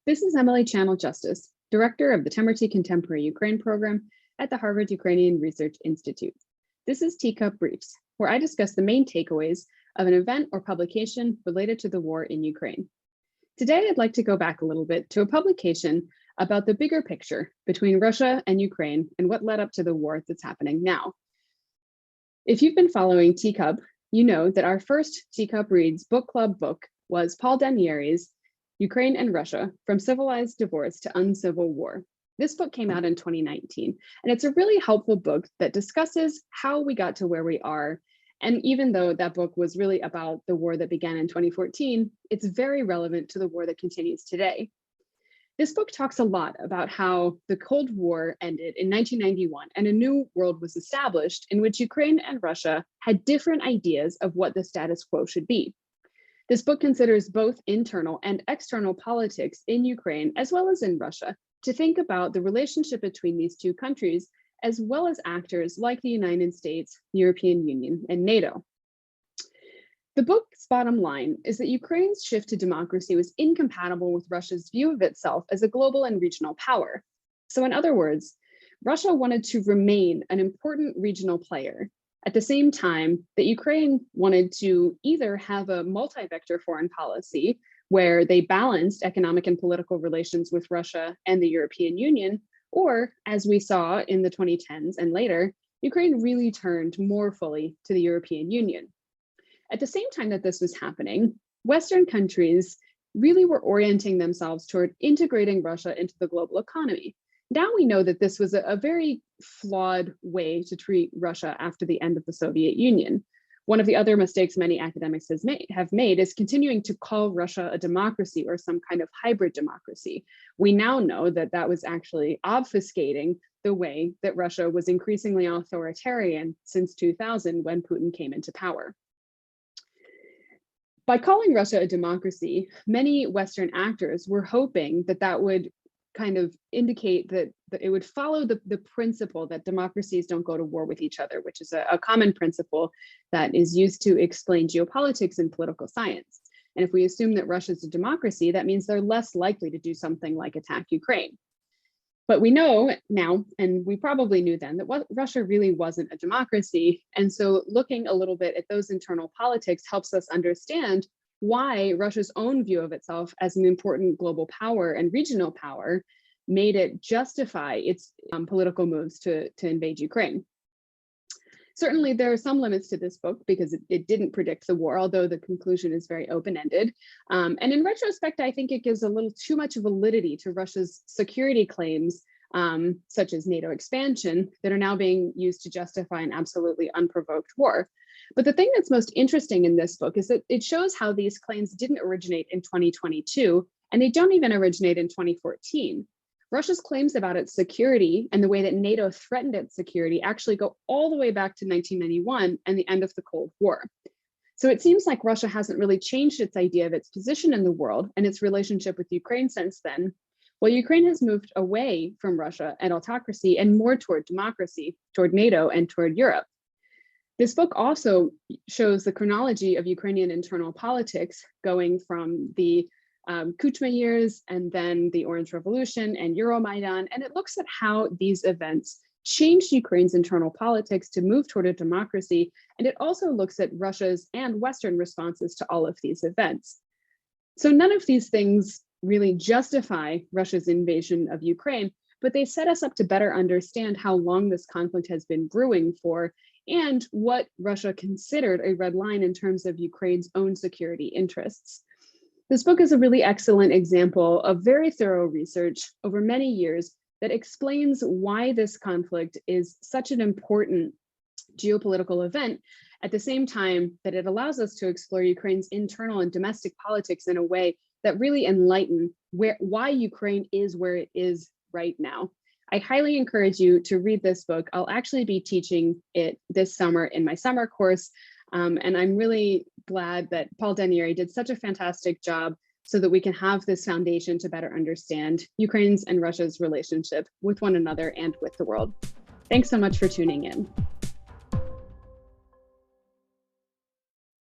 This is Emily Channel Justice, Director of the Temerty Contemporary Ukraine Program at the Harvard Ukrainian Research Institute. This is Teacup Briefs, where I discuss the main takeaways of an event or publication related to the war in Ukraine. Today, I'd like to go back a little bit to a publication about the bigger picture between Russia and Ukraine and what led up to the war that's happening now. If you've been following Teacup, you know that our first Teacup Reads book club book was Paul Danieri's Ukraine and Russia, From Civilized Divorce to Uncivil War. This book came out in 2019, and it's a really helpful book that discusses how we got to where we are. And even though that book was really about the war that began in 2014, it's very relevant to the war that continues today. This book talks a lot about how the Cold War ended in 1991 and a new world was established in which Ukraine and Russia had different ideas of what the status quo should be. This book considers both internal and external politics in Ukraine, as well as in Russia, to think about the relationship between these two countries, as well as actors like the United States, the European Union, and NATO. The book's bottom line is that Ukraine's shift to democracy was incompatible with Russia's view of itself as a global and regional power. So in other words, Russia wanted to remain an important regional player, at the same time that Ukraine wanted to either have a multi-vector foreign policy where they balanced economic and political relations with Russia and the European Union, or as we saw in the 2010s and later, Ukraine really turned more fully to the European Union. At the same time that this was happening, Western countries really were orienting themselves toward integrating Russia into the global economy. Now we know that this was a very flawed way to treat Russia after the end of the Soviet Union. One of the other mistakes many academics have made is continuing to call Russia a democracy or some kind of hybrid democracy. We now know that that was actually obfuscating the way that Russia was increasingly authoritarian since 2000 when Putin came into power. By calling Russia a democracy, many Western actors were hoping that that would kind of indicate that it would follow the principle that democracies don't go to war with each other, which is a common principle that is used to explain geopolitics and political science. And if we assume that Russia is a democracy, that means they're less likely to do something like attack Ukraine. But we know now, and we probably knew then, that Russia really wasn't a democracy. And so looking a little bit at those internal politics helps us understand why Russia's own view of itself as an important global power and regional power made it justify its political moves to invade Ukraine. Certainly, there are some limits to this book because it didn't predict the war, although the conclusion is very open-ended. And in retrospect, I think it gives a little too much validity to Russia's security claims, such as NATO expansion, that are now being used to justify an absolutely unprovoked war. But the thing that's most interesting in this book is that it shows how these claims didn't originate in 2022, and they don't even originate in 2014. Russia's claims about its security and the way that NATO threatened its security actually go all the way back to 1991 and the end of the Cold War. So it seems like Russia hasn't really changed its idea of its position in the world and its relationship with Ukraine since then, while Ukraine has moved away from Russia and autocracy and more toward democracy, toward NATO, and toward Europe. This book also shows the chronology of Ukrainian internal politics going from the Kuchma years and then the Orange Revolution and Euromaidan, and it looks at how these events changed Ukraine's internal politics to move toward a democracy, and it also looks at Russia's and Western responses to all of these events. So none of these things really justify Russia's invasion of Ukraine, but they set us up to better understand how long this conflict has been brewing for and what Russia considered a red line in terms of Ukraine's own security interests. This book is a really excellent example of very thorough research over many years that explains why this conflict is such an important geopolitical event, at the same time that it allows us to explore Ukraine's internal and domestic politics in a way that really enlighten why Ukraine is where it is right now. I highly encourage you to read this book. I'll actually be teaching it this summer in my summer course. And I'm really glad that Paul Danieri did such a fantastic job so that we can have this foundation to better understand Ukraine's and Russia's relationship with one another and with the world. Thanks so much for tuning in.